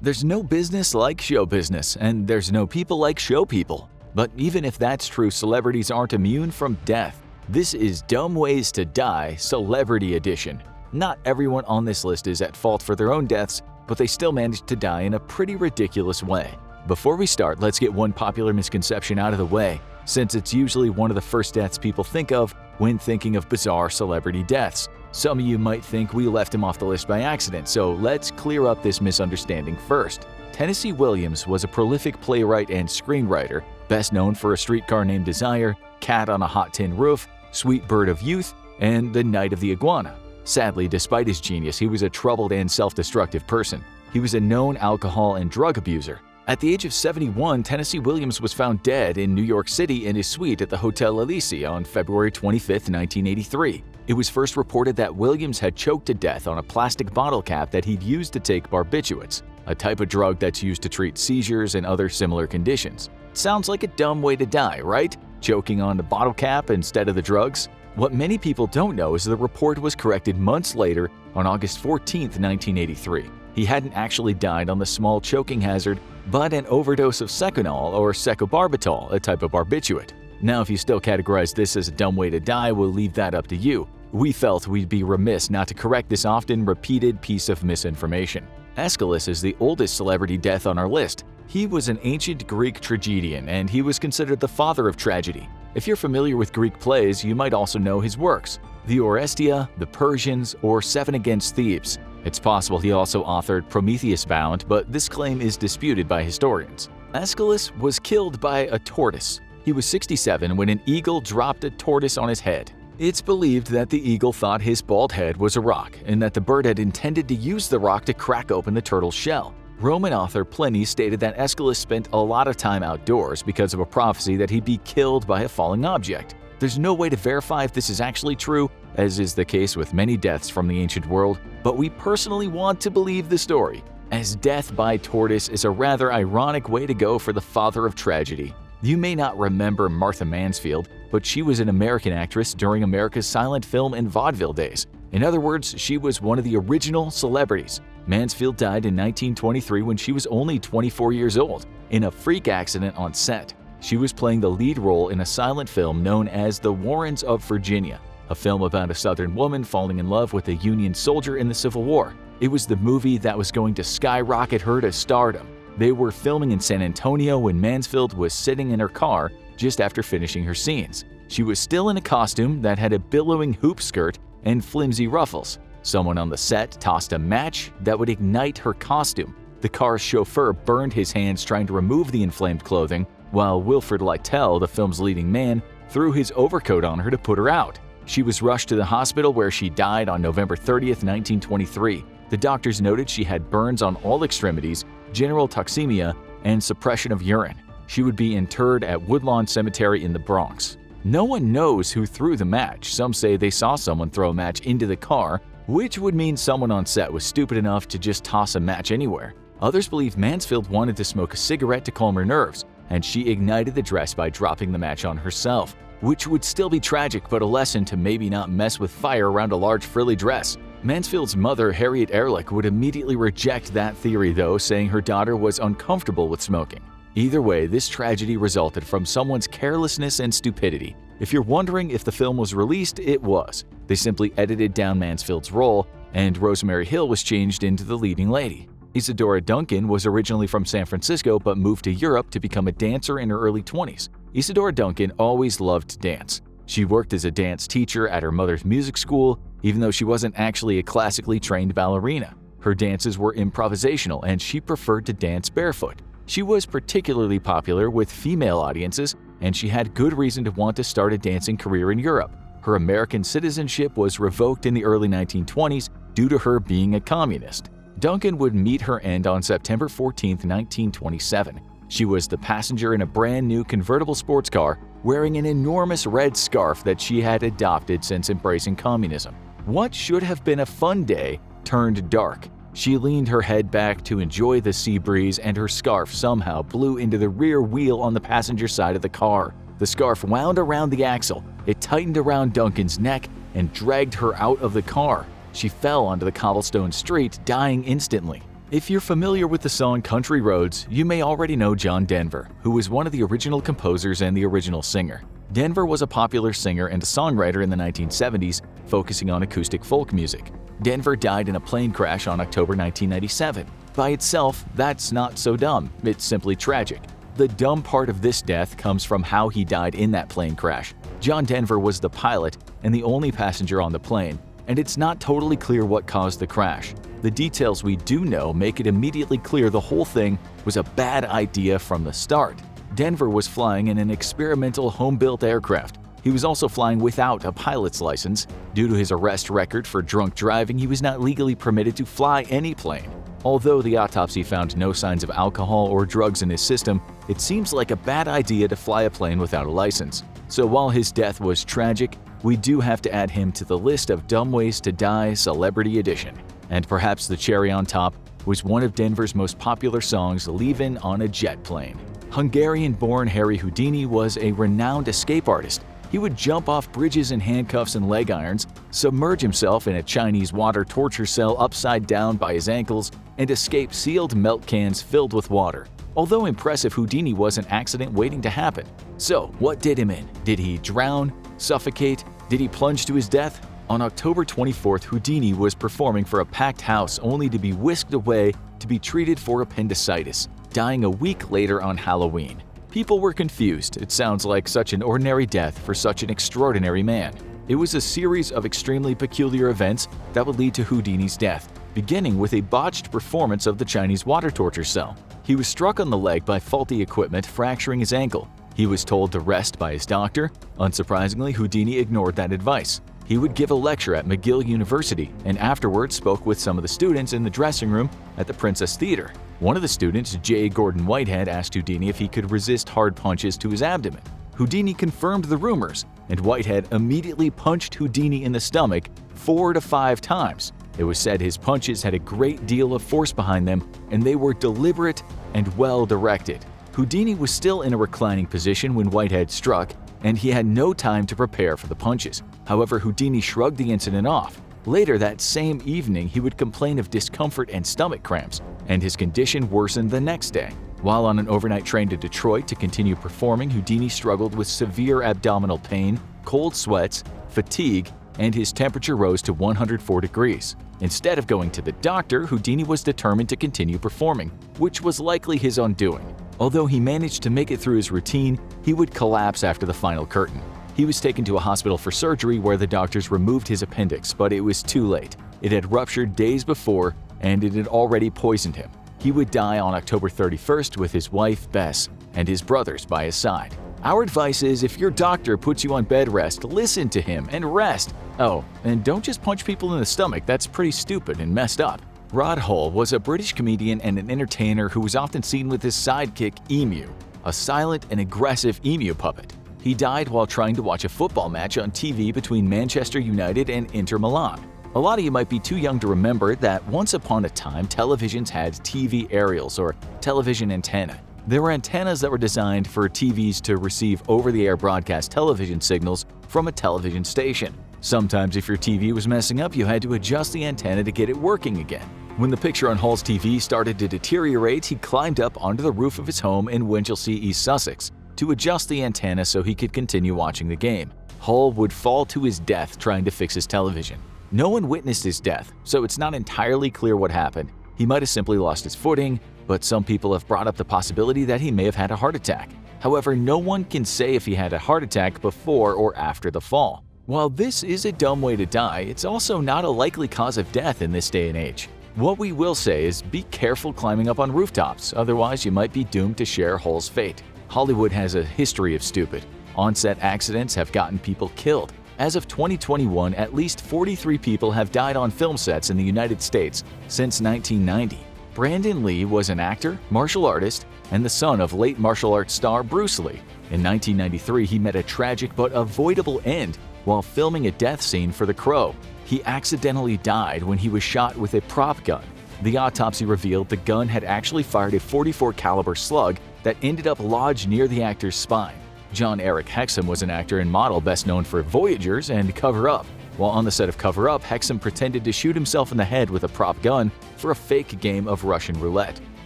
There's no business like show business, and there's no people like show people. But even if that's true, celebrities aren't immune from death. This is Dumb Ways to Die Celebrity Edition. Not everyone on this list is at fault for their own deaths, but they still managed to die in a pretty ridiculous way. Before we start, let's get one popular misconception out of the way, since it's usually one of the first deaths people think of when thinking of bizarre celebrity deaths. Some of you might think we left him off the list by accident, so let's clear up this misunderstanding first. Tennessee Williams was a prolific playwright and screenwriter, best known for A Streetcar Named Desire, Cat on a Hot Tin Roof, Sweet Bird of Youth, and The Night of the Iguana. Sadly, despite his genius, he was a troubled and self-destructive person. He was a known alcohol and drug abuser. At the age of 71, Tennessee Williams was found dead in New York City in his suite at the Hotel Elysee on February 25, 1983. It was first reported that Williams had choked to death on a plastic bottle cap that he'd used to take barbiturates, a type of drug that's used to treat seizures and other similar conditions. Sounds like a dumb way to die, right? Choking on the bottle cap instead of the drugs? What many people don't know is the report was corrected months later on August 14, 1983. He hadn't actually died on the small choking hazard, but an overdose of Seconal or secobarbital, a type of barbiturate. Now, if you still categorize this as a dumb way to die, we'll leave that up to you. We felt we'd be remiss not to correct this often repeated piece of misinformation. Aeschylus is the oldest celebrity death on our list. He was an ancient Greek tragedian, and he was considered the father of tragedy. If you're familiar with Greek plays, you might also know his works, the Oresteia, the Persians, or Seven Against Thebes. It's possible he also authored Prometheus Bound, but this claim is disputed by historians. Aeschylus was killed by a tortoise. He was 67 when an eagle dropped a tortoise on his head. It's believed that the eagle thought his bald head was a rock, and that the bird had intended to use the rock to crack open the turtle's shell. Roman author Pliny stated that Aeschylus spent a lot of time outdoors because of a prophecy that he'd be killed by a falling object. There's no way to verify if this is actually true, as is the case with many deaths from the ancient world, but we personally want to believe the story, as death by tortoise is a rather ironic way to go for the father of tragedy. You may not remember Martha Mansfield, but she was an American actress during America's silent film and vaudeville days. In other words, she was one of the original celebrities. Mansfield died in 1923 when she was only 24 years old, in a freak accident on set. She was playing the lead role in a silent film known as The Warrens of Virginia, a film about a Southern woman falling in love with a Union soldier in the Civil War. It was the movie that was going to skyrocket her to stardom. They were filming in San Antonio when Mansfield was sitting in her car just after finishing her scenes. She was still in a costume that had a billowing hoop skirt and flimsy ruffles. Someone on the set tossed a match that would ignite her costume. The car's chauffeur burned his hands trying to remove the inflamed clothing, while Wilfrid Lytell, the film's leading man, threw his overcoat on her to put her out. She was rushed to the hospital where she died on November 30, 1923. The doctors noted she had burns on all extremities, general toxemia, and suppression of urine. She would be interred at Woodlawn Cemetery in the Bronx. No one knows who threw the match. Some say they saw someone throw a match into the car, which would mean someone on set was stupid enough to just toss a match anywhere. Others believe Mansfield wanted to smoke a cigarette to calm her nerves, and she ignited the dress by dropping the match on herself, which would still be tragic but a lesson to maybe not mess with fire around a large frilly dress. Mansfield's mother, Harriet Ehrlich, would immediately reject that theory though, saying her daughter was uncomfortable with smoking. Either way, this tragedy resulted from someone's carelessness and stupidity. If you're wondering if the film was released, it was. They simply edited down Mansfield's role, and Rosemary Hill was changed into the leading lady. Isadora Duncan was originally from San Francisco but moved to Europe to become a dancer in her early 20s. Isadora Duncan always loved to dance. She worked as a dance teacher at her mother's music school, even though she wasn't actually a classically trained ballerina. Her dances were improvisational, and she preferred to dance barefoot. She was particularly popular with female audiences, and she had good reason to want to start a dancing career in Europe. Her American citizenship was revoked in the early 1920s due to her being a communist. Duncan would meet her end on September 14, 1927. She was the passenger in a brand new convertible sports car wearing an enormous red scarf that she had adopted since embracing communism. What should have been a fun day turned dark. She leaned her head back to enjoy the sea breeze, and her scarf somehow blew into the rear wheel on the passenger side of the car. The scarf wound around the axle. It tightened around Duncan's neck and dragged her out of the car. She fell onto the cobblestone street, dying instantly. If you're familiar with the song Country Roads, you may already know John Denver, who was one of the original composers and the original singer. Denver was a popular singer and a songwriter in the 1970s, focusing on acoustic folk music. Denver died in a plane crash on October 1997. By itself, that's not so dumb, it's simply tragic. The dumb part of this death comes from how he died in that plane crash. John Denver was the pilot and the only passenger on the plane, and it's not totally clear what caused the crash. The details we do know make it immediately clear the whole thing was a bad idea from the start. Denver was flying in an experimental home-built aircraft. He was also flying without a pilot's license. Due to his arrest record for drunk driving, he was not legally permitted to fly any plane. Although the autopsy found no signs of alcohol or drugs in his system, it seems like a bad idea to fly a plane without a license. So while his death was tragic, we do have to add him to the list of dumb ways to die Celebrity Edition. And perhaps the cherry on top was one of Denver's most popular songs, Leavin' on a Jet Plane. Hungarian-born Harry Houdini was a renowned escape artist. He would jump off bridges in handcuffs and leg irons, submerge himself in a Chinese water torture cell upside down by his ankles, and escape sealed milk cans filled with water. Although impressive, Houdini was an accident waiting to happen. So, what did him in? Did he drown? Suffocate? Did he plunge to his death? On October 24th, Houdini was performing for a packed house only to be whisked away to be treated for appendicitis, dying a week later on Halloween. People were confused. It sounds like such an ordinary death for such an extraordinary man. It was a series of extremely peculiar events that would lead to Houdini's death, beginning with a botched performance of the Chinese water torture cell. He was struck on the leg by faulty equipment, fracturing his ankle. He was told to rest by his doctor. Unsurprisingly, Houdini ignored that advice. He would give a lecture at McGill University and afterwards spoke with some of the students in the dressing room at the Princess Theater. One of the students, J. Gordon Whitehead, asked Houdini if he could resist hard punches to his abdomen. Houdini confirmed the rumors, and Whitehead immediately punched Houdini in the stomach 4 to 5 times. It was said his punches had a great deal of force behind them, and they were deliberate and well-directed. Houdini was still in a reclining position when Whitehead struck, and he had no time to prepare for the punches. However, Houdini shrugged the incident off. Later that same evening, he would complain of discomfort and stomach cramps, and his condition worsened the next day. While on an overnight train to Detroit to continue performing, Houdini struggled with severe abdominal pain, cold sweats, fatigue, and his temperature rose to 104 degrees. Instead of going to the doctor, Houdini was determined to continue performing, which was likely his undoing. Although he managed to make it through his routine, he would collapse after the final curtain. He was taken to a hospital for surgery where the doctors removed his appendix, but it was too late. It had ruptured days before, and it had already poisoned him. He would die on October 31st with his wife, Bess, and his brothers by his side. Our advice is if your doctor puts you on bed rest, listen to him and rest. Oh, and don't just punch people in the stomach, that's pretty stupid and messed up. Rod Hull was a British comedian and an entertainer who was often seen with his sidekick Emu, a silent and aggressive emu puppet. He died while trying to watch a football match on TV between Manchester United and Inter Milan. A lot of you might be too young to remember that once upon a time televisions had TV aerials or television antenna. There were antennas that were designed for TVs to receive over-the-air broadcast television signals from a television station. Sometimes if your TV was messing up, you had to adjust the antenna to get it working again. When the picture on Hull's TV started to deteriorate, he climbed up onto the roof of his home in Winchelsea, East Sussex, to adjust the antenna so he could continue watching the game. Hull would fall to his death trying to fix his television. No one witnessed his death, so it's not entirely clear what happened. He might have simply lost his footing, but some people have brought up the possibility that he may have had a heart attack. However, no one can say if he had a heart attack before or after the fall. While this is a dumb way to die, it's also not a likely cause of death in this day and age. What we will say is be careful climbing up on rooftops, otherwise you might be doomed to share Hull's fate. Hollywood has a history of stupid. On-set accidents have gotten people killed. As of 2021, at least 43 people have died on film sets in the United States since 1990. Brandon Lee was an actor, martial artist, and the son of late martial arts star Bruce Lee. In 1993, he met a tragic but avoidable end while filming a death scene for The Crow. He accidentally died when he was shot with a prop gun. The autopsy revealed the gun had actually fired a .44 caliber slug that ended up lodged near the actor's spine. John Eric Hexum was an actor and model best known for Voyagers and Cover Up. While on the set of Cover Up, Hexum pretended to shoot himself in the head with a prop gun for a fake game of Russian roulette.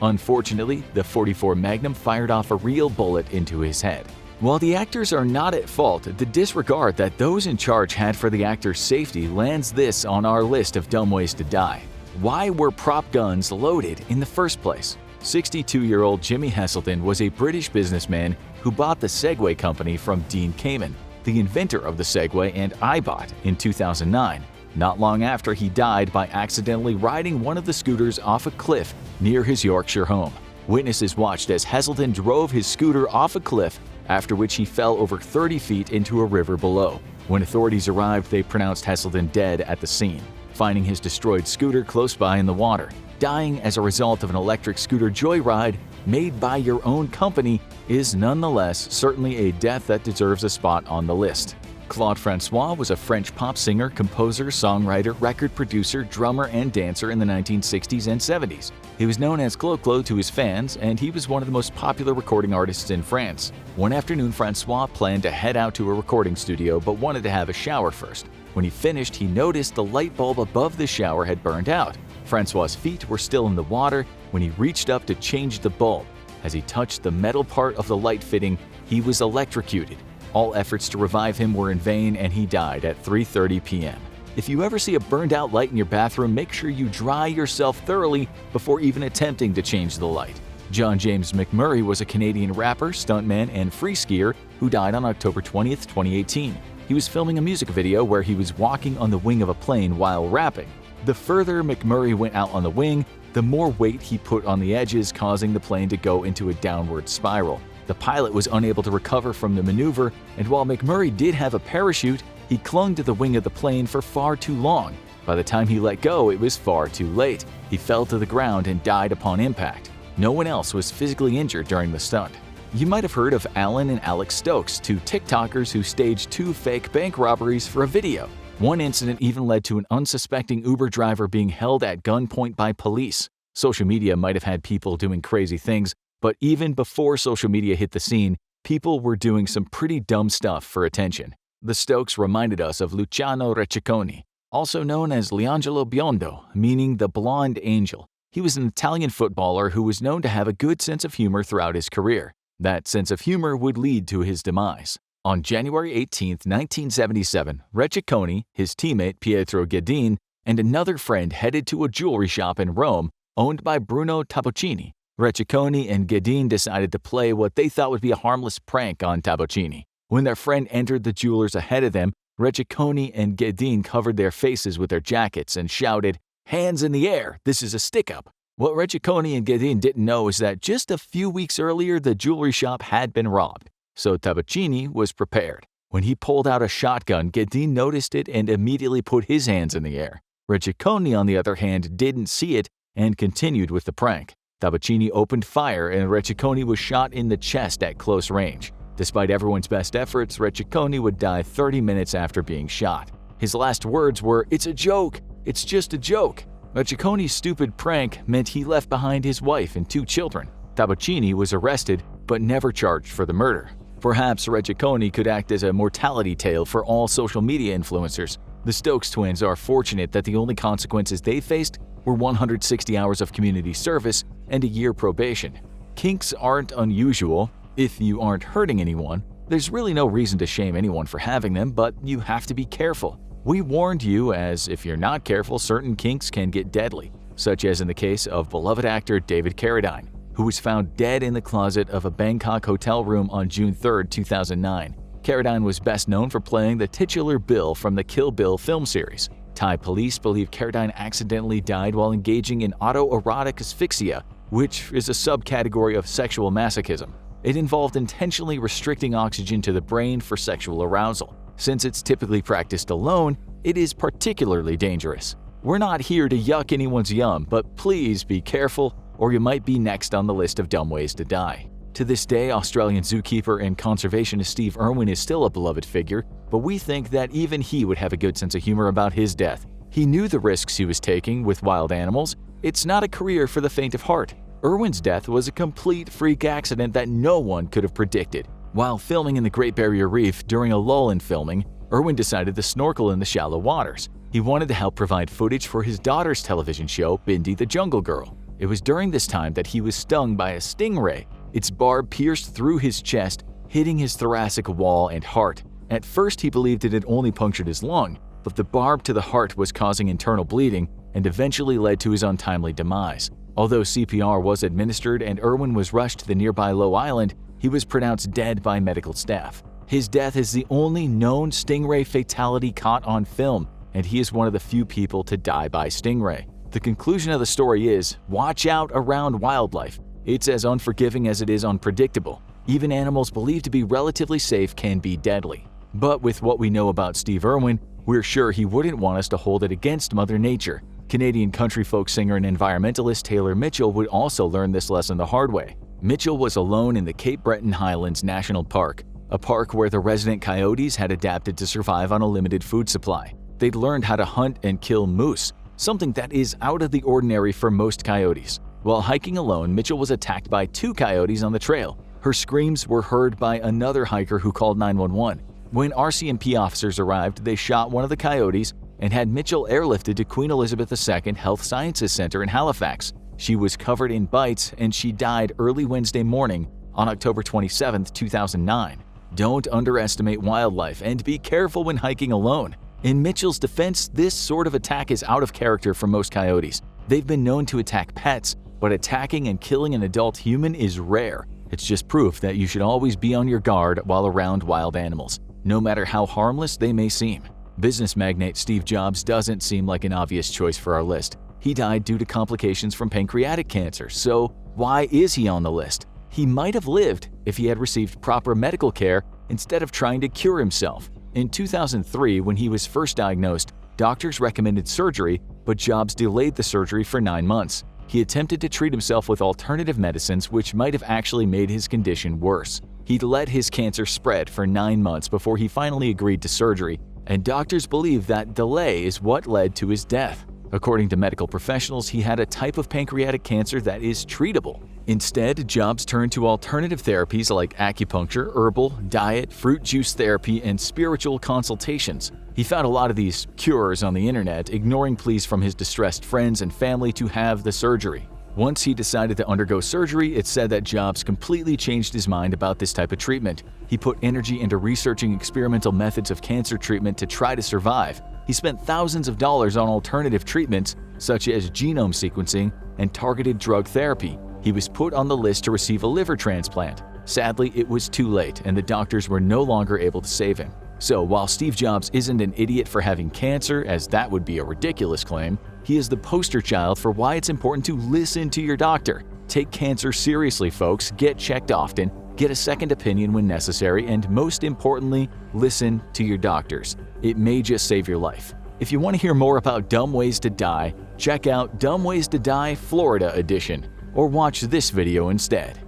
Unfortunately, the .44 Magnum fired off a real bullet into his head. While the actors are not at fault, the disregard that those in charge had for the actor's safety lands this on our list of dumb ways to die. Why were prop guns loaded in the first place? 62-year-old Jimmy Heselden was a British businessman who bought the Segway company from Dean Kamen, the inventor of the Segway and iBot, in 2009. Not long after, he died by accidentally riding one of the scooters off a cliff near his Yorkshire home. Witnesses watched as Heselden drove his scooter off a cliff, after which he fell over 30 feet into a river below. When authorities arrived, they pronounced Heselden dead at the scene, finding his destroyed scooter close by in the water. Dying as a result of an electric scooter joyride made by your own company is nonetheless certainly a death that deserves a spot on the list. Claude François was a French pop singer, composer, songwriter, record producer, drummer, and dancer in the 1960s and 70s. He was known as Clo-Clo to his fans, and he was one of the most popular recording artists in France. One afternoon, François planned to head out to a recording studio but wanted to have a shower first. When he finished, he noticed the light bulb above the shower had burned out. François' feet were still in the water when he reached up to change the bulb. As he touched the metal part of the light fitting, he was electrocuted. All efforts to revive him were in vain, and he died at 3:30 p.m. If you ever see a burned-out light in your bathroom, make sure you dry yourself thoroughly before even attempting to change the light. John James McMurray was a Canadian rapper, stuntman, and free skier who died on October 20, 2018. He was filming a music video where he was walking on the wing of a plane while rapping. The further McMurray went out on the wing, the more weight he put on the edges, causing the plane to go into a downward spiral. The pilot was unable to recover from the maneuver, and while McMurray did have a parachute, he clung to the wing of the plane for far too long. By the time he let go, it was far too late. He fell to the ground and died upon impact. No one else was physically injured during the stunt. You might have heard of Alan and Alex Stokes, two TikTokers who staged 2 fake bank robberies for a video. One incident even led to an unsuspecting Uber driver being held at gunpoint by police. Social media might have had people doing crazy things, but even before social media hit the scene, people were doing some pretty dumb stuff for attention. The Stokes reminded us of Luciano Recchiaconi, also known as Leangelo Biondo, meaning the blonde angel. He was an Italian footballer who was known to have a good sense of humor throughout his career. That sense of humor would lead to his demise. On January 18, 1977, Recchiaconi, his teammate Pietro Ghedin, and another friend headed to a jewelry shop in Rome owned by Bruno Tabocchini. Recchiaconi and Ghedin decided to play what they thought would be a harmless prank on Tabocchini. When their friend entered the jeweler's ahead of them, Recchiaconi and Ghedin covered their faces with their jackets and shouted, "Hands in the air, this is a stick-up." What Recchiaconi and Ghedin didn't know is that just a few weeks earlier, the jewelry shop had been robbed, so Tabocchini was prepared. When he pulled out a shotgun, Ghedin noticed it and immediately put his hands in the air. Recchiaconi, on the other hand, didn't see it and continued with the prank. Tabocchini opened fire and Recchiaconi was shot in the chest at close range. Despite everyone's best efforts, Recchiaconi would die 30 minutes after being shot. His last words were, "It's a joke! It's just a joke!" Recchiaconi's stupid prank meant he left behind his wife and 2 children. Tabocchini was arrested, but never charged for the murder. Perhaps Recchiaconi could act as a mortality tale for all social media influencers. The Stokes twins are fortunate that the only consequences they faced were 160 hours of community service and a year probation. Kinks aren't unusual. If you aren't hurting anyone, there's really no reason to shame anyone for having them, but you have to be careful. We warned you, as if you're not careful, certain kinks can get deadly, such as in the case of beloved actor David Carradine, who was found dead in the closet of a Bangkok hotel room on June 3, 2009. Carradine was best known for playing the titular Bill from the Kill Bill film series. Thai police believe Carradine accidentally died while engaging in autoerotic asphyxia, which is a subcategory of sexual masochism. It involved intentionally restricting oxygen to the brain for sexual arousal. Since it's typically practiced alone, it is particularly dangerous. We're not here to yuck anyone's yum, but please be careful or you might be next on the list of dumb ways to die. To this day, Australian zookeeper and conservationist Steve Irwin is still a beloved figure, but we think that even he would have a good sense of humor about his death. He knew the risks he was taking with wild animals. It's not a career for the faint of heart. Irwin's death was a complete freak accident that no one could have predicted. While filming in the Great Barrier Reef during a lull in filming, Irwin decided to snorkel in the shallow waters. He wanted to help provide footage for his daughter's television show, Bindi the Jungle Girl. It was during this time that he was stung by a stingray. Its barb pierced through his chest, hitting his thoracic wall and heart. At first, he believed it had only punctured his lung, but the barb to the heart was causing internal bleeding and eventually led to his untimely demise. Although CPR was administered and Irwin was rushed to the nearby low island, he was pronounced dead by medical staff. His death is the only known stingray fatality caught on film, and he is one of the few people to die by stingray. The conclusion of the story is, watch out around wildlife. It's as unforgiving as it is unpredictable. Even animals believed to be relatively safe can be deadly. But with what we know about Steve Irwin, we're sure he wouldn't want us to hold it against Mother Nature. Canadian country folk singer and environmentalist Taylor Mitchell would also learn this lesson the hard way. Mitchell was alone in the Cape Breton Highlands National Park, a park where the resident coyotes had adapted to survive on a limited food supply. They'd learned how to hunt and kill moose, something that is out of the ordinary for most coyotes. While hiking alone, Mitchell was attacked by 2 coyotes on the trail. Her screams were heard by another hiker who called 911. When RCMP officers arrived, they shot one of the coyotes and had Mitchell airlifted to Queen Elizabeth II Health Sciences Center in Halifax. She was covered in bites and she died early Wednesday morning on October 27, 2009. Don't underestimate wildlife and be careful when hiking alone. In Mitchell's defense, this sort of attack is out of character for most coyotes. They've been known to attack pets, but attacking and killing an adult human is rare. It's just proof that you should always be on your guard while around wild animals, no matter how harmless they may seem. Business magnate Steve Jobs doesn't seem like an obvious choice for our list. He died due to complications from pancreatic cancer, so why is he on the list? He might have lived if he had received proper medical care instead of trying to cure himself. In 2003, when he was first diagnosed, doctors recommended surgery, but Jobs delayed the surgery for 9 months. He attempted to treat himself with alternative medicines which might have actually made his condition worse. He'd let his cancer spread for 9 months before he finally agreed to surgery, and doctors believe that delay is what led to his death. According to medical professionals, he had a type of pancreatic cancer that is treatable. Instead, Jobs turned to alternative therapies like acupuncture, herbal, diet, fruit juice therapy, and spiritual consultations. He found a lot of these cures on the internet, ignoring pleas from his distressed friends and family to have the surgery. Once he decided to undergo surgery, it's said that Jobs completely changed his mind about this type of treatment. He put energy into researching experimental methods of cancer treatment to try to survive. He spent thousands of dollars on alternative treatments, such as genome sequencing and targeted drug therapy. He was put on the list to receive a liver transplant. Sadly, it was too late, and the doctors were no longer able to save him. So, while Steve Jobs isn't an idiot for having cancer, as that would be a ridiculous claim, he is the poster child for why it's important to listen to your doctor. Take cancer seriously, folks. Get checked often, get a second opinion when necessary, and most importantly, listen to your doctors. It may just save your life. If you want to hear more about Dumb Ways to Die, check out Dumb Ways to Die Florida Edition, or watch this video instead.